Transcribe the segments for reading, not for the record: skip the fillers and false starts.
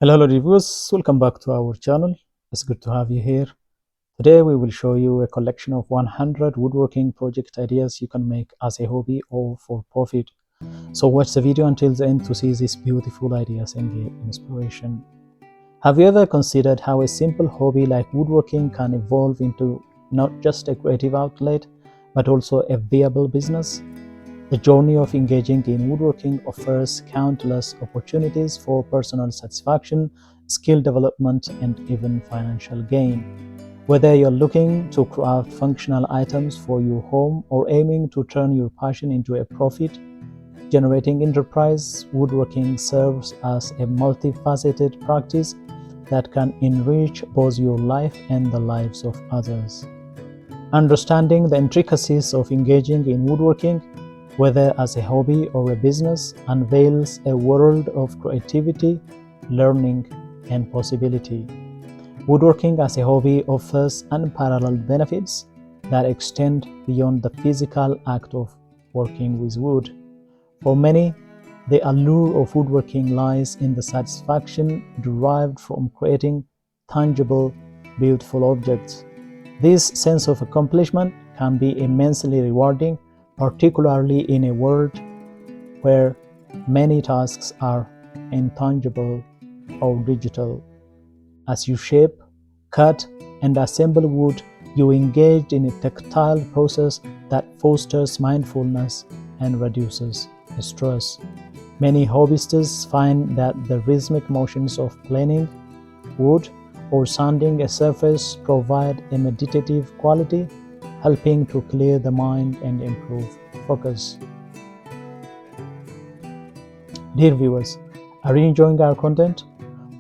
Hello reviewers, welcome back to our channel. It's good to have you here. Today we will show you a collection of 100 woodworking project ideas you can make as a hobby or for profit. So watch the video until the end to see these beautiful ideas and get inspiration. Have you ever considered how a simple hobby like woodworking can evolve into not just a creative outlet, but also a viable business? The journey of engaging in woodworking offers countless opportunities for personal satisfaction, skill development, and even financial gain. Whether you're looking to craft functional items for your home or aiming to turn your passion into a profit generating enterprise, woodworking serves as a multifaceted practice that can enrich both your life and the lives of others. Understanding the intricacies of engaging in woodworking, whether as a hobby or a business, unveils a world of creativity, learning, and possibility. Woodworking as a hobby offers unparalleled benefits that extend beyond the physical act of working with wood. For many, the allure of woodworking lies in the satisfaction derived from creating tangible, beautiful objects. This sense of accomplishment can be immensely rewarding, particularly in a world where many tasks are intangible or digital. As you shape, cut, and assemble wood, you engage in a tactile process that fosters mindfulness and reduces stress. Many hobbyists find that the rhythmic motions of planing wood or sanding a surface provide a meditative quality, helping to clear the mind and improve focus. Dear viewers, are you enjoying our content?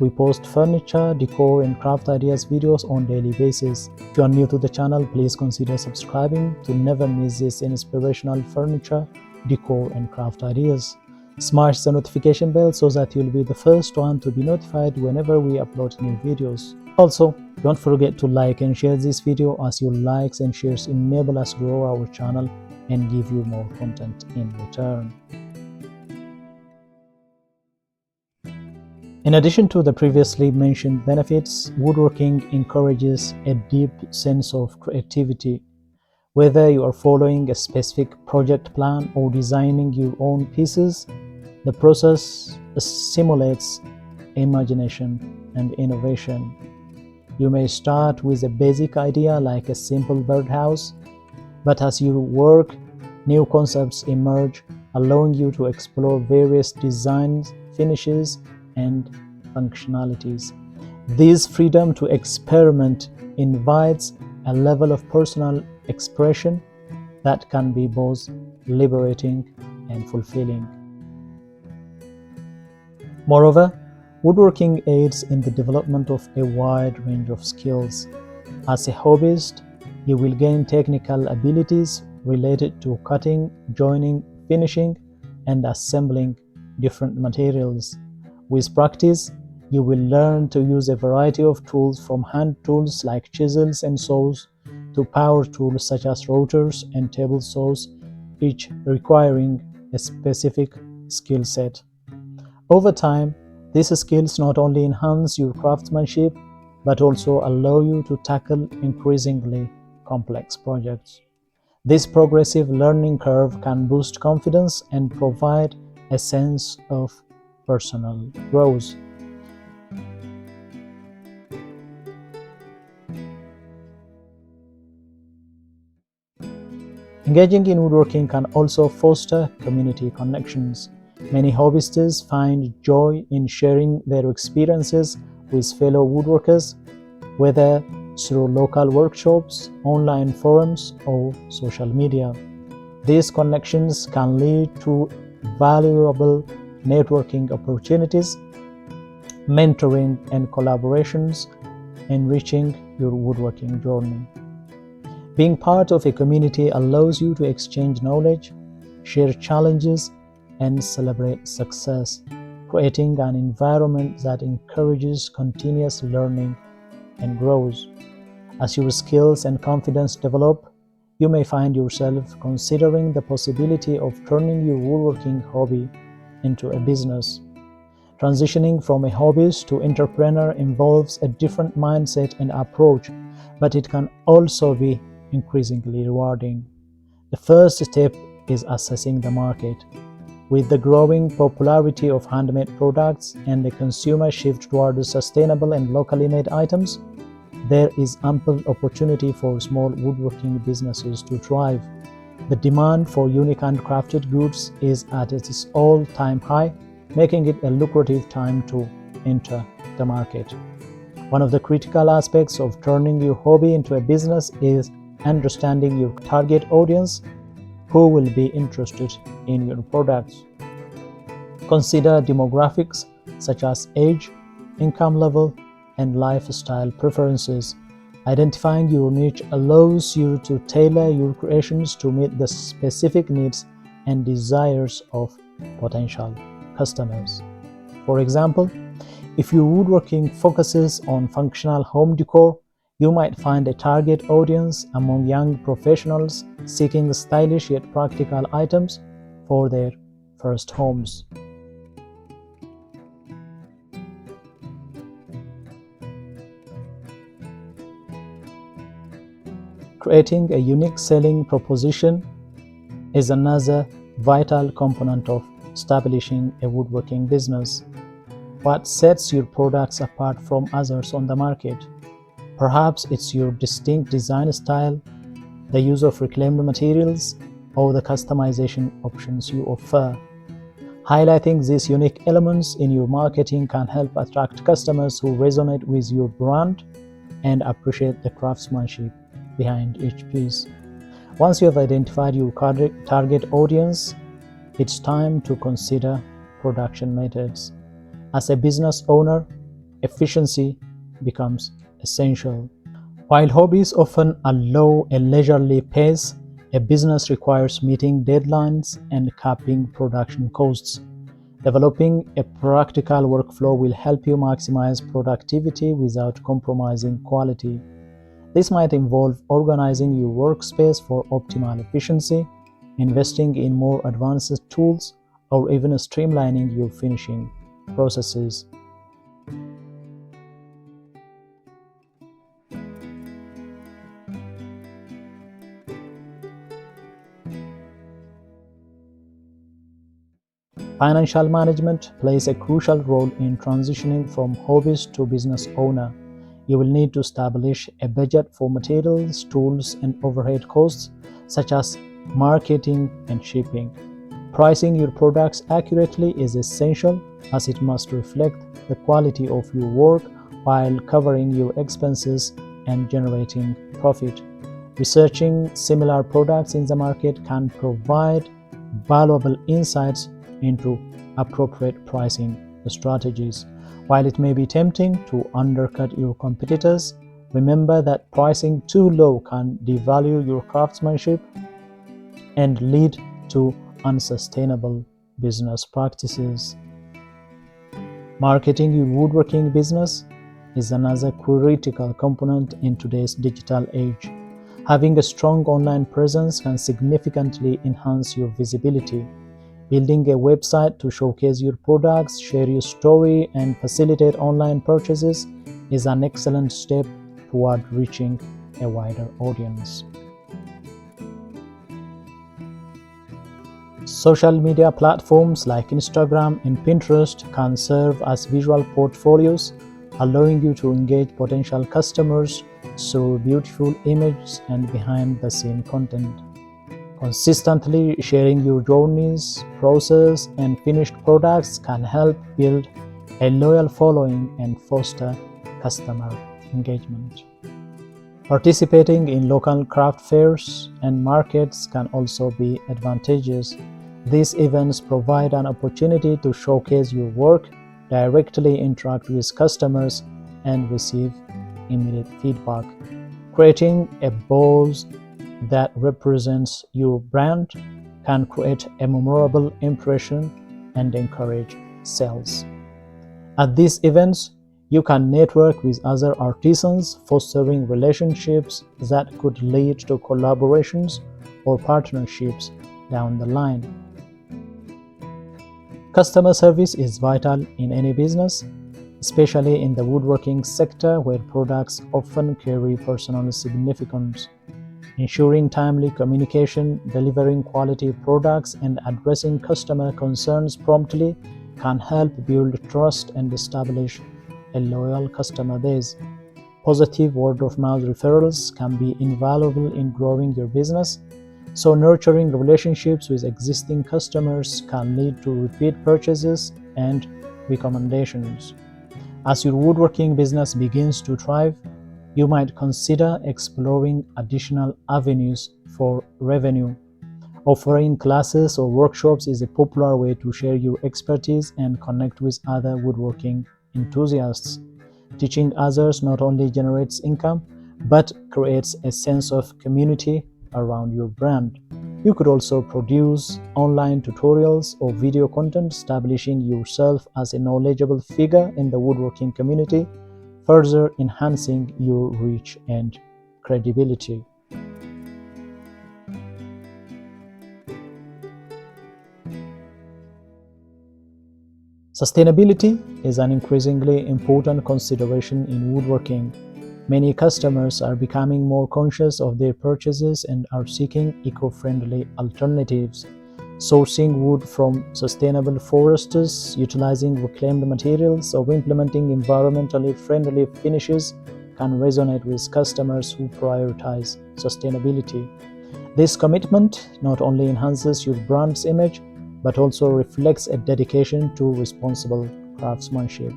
We post furniture, decor, and craft ideas videos on a daily basis. If you are new to the channel, please consider subscribing to never miss these inspirational furniture, decor, and craft ideas. Smash the notification bell so that you'll be the first one to be notified whenever we upload new videos. Also, don't forget to like and share this video, as your likes and shares enable us grow our channel and give you more content in return. In addition to the previously mentioned benefits, woodworking encourages a deep sense of creativity. Whether you are following a specific project plan or designing your own pieces, the process stimulates imagination and innovation. You may start with a basic idea like a simple birdhouse, but as you work, new concepts emerge, allowing you to explore various designs, finishes, and functionalities. This freedom to experiment invites a level of personal expression that can be both liberating and fulfilling. Moreover, woodworking aids in the development of a wide range of skills. As a hobbyist, you will gain technical abilities related to cutting, joining, finishing, and assembling different materials. With practice, you will learn to use a variety of tools, from hand tools like chisels and saws to power tools such as rotors and table saws, each requiring a specific skill set. Over time, these skills not only enhance your craftsmanship, but also allow you to tackle increasingly complex projects. This progressive learning curve can boost confidence and provide a sense of personal growth. Engaging in woodworking can also foster community connections. Many hobbyists find joy in sharing their experiences with fellow woodworkers, whether through local workshops, online forums, or social media. These connections can lead to valuable networking opportunities, mentoring, and collaborations, enriching your woodworking journey. Being part of a community allows you to exchange knowledge, share challenges, and celebrate success, creating an environment that encourages continuous learning and growth. As your skills and confidence develop, you may find yourself considering the possibility of turning your woodworking hobby into a business. Transitioning from a hobbyist to entrepreneur involves a different mindset and approach, but it can also be increasingly rewarding. The first step is assessing the market. With the growing popularity of handmade products and the consumer shift towards sustainable and locally made items, there is ample opportunity for small woodworking businesses to thrive. The demand for unique handcrafted goods is at its all-time high, making it a lucrative time to enter the market. One of the critical aspects of turning your hobby into a business is understanding your target audience, who will be interested in your products. Consider demographics such as age, income level, and lifestyle preferences. Identifying your niche allows you to tailor your creations to meet the specific needs and desires of potential customers. For example, if your woodworking focuses on functional home decor, you might find a target audience among young professionals seeking stylish yet practical items for their first homes. Creating a unique selling proposition is another vital component of establishing a woodworking business. What sets your products apart from others on the market? Perhaps it's your distinct design style, the use of reclaimed materials, or the customization options you offer. Highlighting these unique elements in your marketing can help attract customers who resonate with your brand and appreciate the craftsmanship behind each piece. Once you have identified your target audience, it's time to consider production methods. As a business owner, efficiency becomes essential. While hobbies often allow a leisurely pace, a business requires meeting deadlines and capping production costs. Developing a practical workflow will help you maximize productivity without compromising quality. This might involve organizing your workspace for optimal efficiency, investing in more advanced tools, or even streamlining your finishing processes. Financial management plays a crucial role in transitioning from hobbyist to business owner. You will need to establish a budget for materials, tools, and overhead costs, such as marketing and shipping. Pricing your products accurately is essential, as it must reflect the quality of your work while covering your expenses and generating profit. Researching similar products in the market can provide valuable insights into appropriate pricing strategies. While it may be tempting to undercut your competitors, remember that pricing too low can devalue your craftsmanship and lead to unsustainable business practices. Marketing your woodworking business is another critical component in today's digital age. Having a strong online presence can significantly enhance your visibility. Building a website to showcase your products, share your story, and facilitate online purchases is an excellent step toward reaching a wider audience. Social media platforms like Instagram and Pinterest can serve as visual portfolios, allowing you to engage potential customers through beautiful images and behind-the-scenes content. Consistently sharing your journeys, process, and finished products can help build a loyal following and foster customer engagement. Participating in local craft fairs and markets can also be advantageous. These events provide an opportunity to showcase your work, directly interact with customers, and receive immediate feedback. Creating a buzz that represents your brand can create a memorable impression and encourage sales. At these events, you can network with other artisans, fostering relationships that could lead to collaborations or partnerships down the line. Customer service is vital in any business, especially in the woodworking sector where products often carry personal significance. Ensuring timely communication, delivering quality products, and addressing customer concerns promptly can help build trust and establish a loyal customer base. Positive word of mouth referrals can be invaluable in growing your business, so nurturing relationships with existing customers can lead to repeat purchases and recommendations. As your woodworking business begins to thrive, you might consider exploring additional avenues for revenue. Offering classes or workshops is a popular way to share your expertise and connect with other woodworking enthusiasts. Teaching others not only generates income, but creates a sense of community around your brand. You could also produce online tutorials or video content, establishing yourself as a knowledgeable figure in the woodworking community, further enhancing your reach and credibility. Sustainability is an increasingly important consideration in woodworking. Many customers are becoming more conscious of their purchases and are seeking eco-friendly alternatives. Sourcing wood from sustainable forests, utilizing reclaimed materials, or implementing environmentally friendly finishes can resonate with customers who prioritize sustainability. This commitment not only enhances your brand's image, but also reflects a dedication to responsible craftsmanship.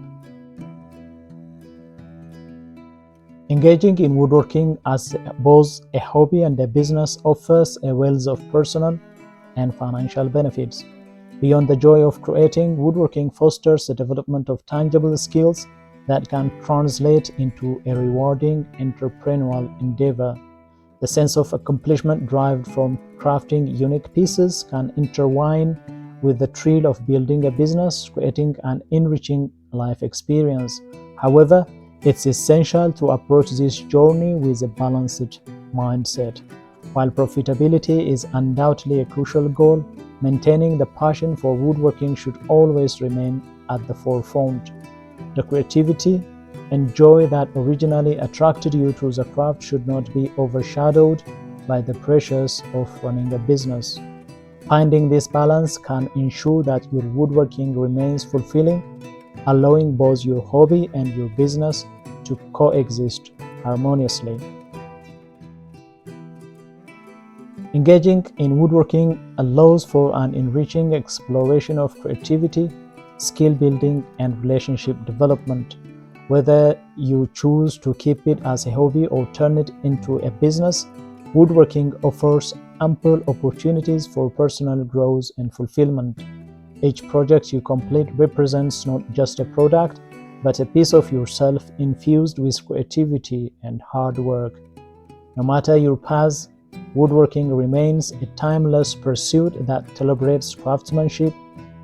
Engaging in woodworking as both a hobby and a business offers a wealth of personal and financial benefits. Beyond the joy of creating, woodworking fosters the development of tangible skills that can translate into a rewarding entrepreneurial endeavor. The sense of accomplishment derived from crafting unique pieces can intertwine with the thrill of building a business, creating an enriching life experience. However, it's essential to approach this journey with a balanced mindset. While profitability is undoubtedly a crucial goal, maintaining the passion for woodworking should always remain at the forefront. The creativity and joy that originally attracted you to the craft should not be overshadowed by the pressures of running a business. Finding this balance can ensure that your woodworking remains fulfilling, allowing both your hobby and your business to coexist harmoniously. Engaging in woodworking allows for an enriching exploration of creativity, skill building, and relationship development. Whether you choose to keep it as a hobby or turn it into a business, woodworking offers ample opportunities for personal growth and fulfillment. Each project you complete represents not just a product, but a piece of yourself infused with creativity and hard work. No matter your path, woodworking remains a timeless pursuit that celebrates craftsmanship,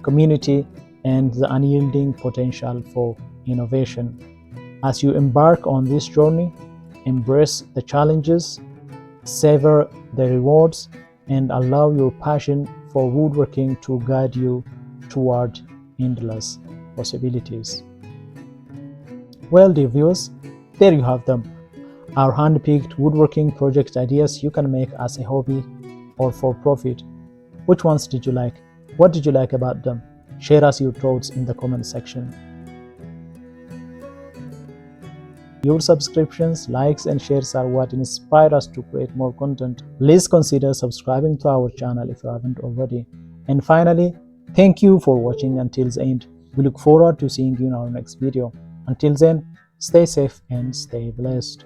community, and the unyielding potential for innovation. As you embark on this journey, embrace the challenges, savor the rewards, and allow your passion for woodworking to guide you toward endless possibilities. Well, dear viewers, there you have them. Our hand-picked woodworking project ideas you can make as a hobby or for profit. Which ones did you like? What did you like about them? Share us your thoughts in the comment section. Your subscriptions, likes, and shares are what inspire us to create more content. Please consider subscribing to our channel if you haven't already. And finally, thank you for watching until the end. We look forward to seeing you in our next video. Until then, stay safe and stay blessed.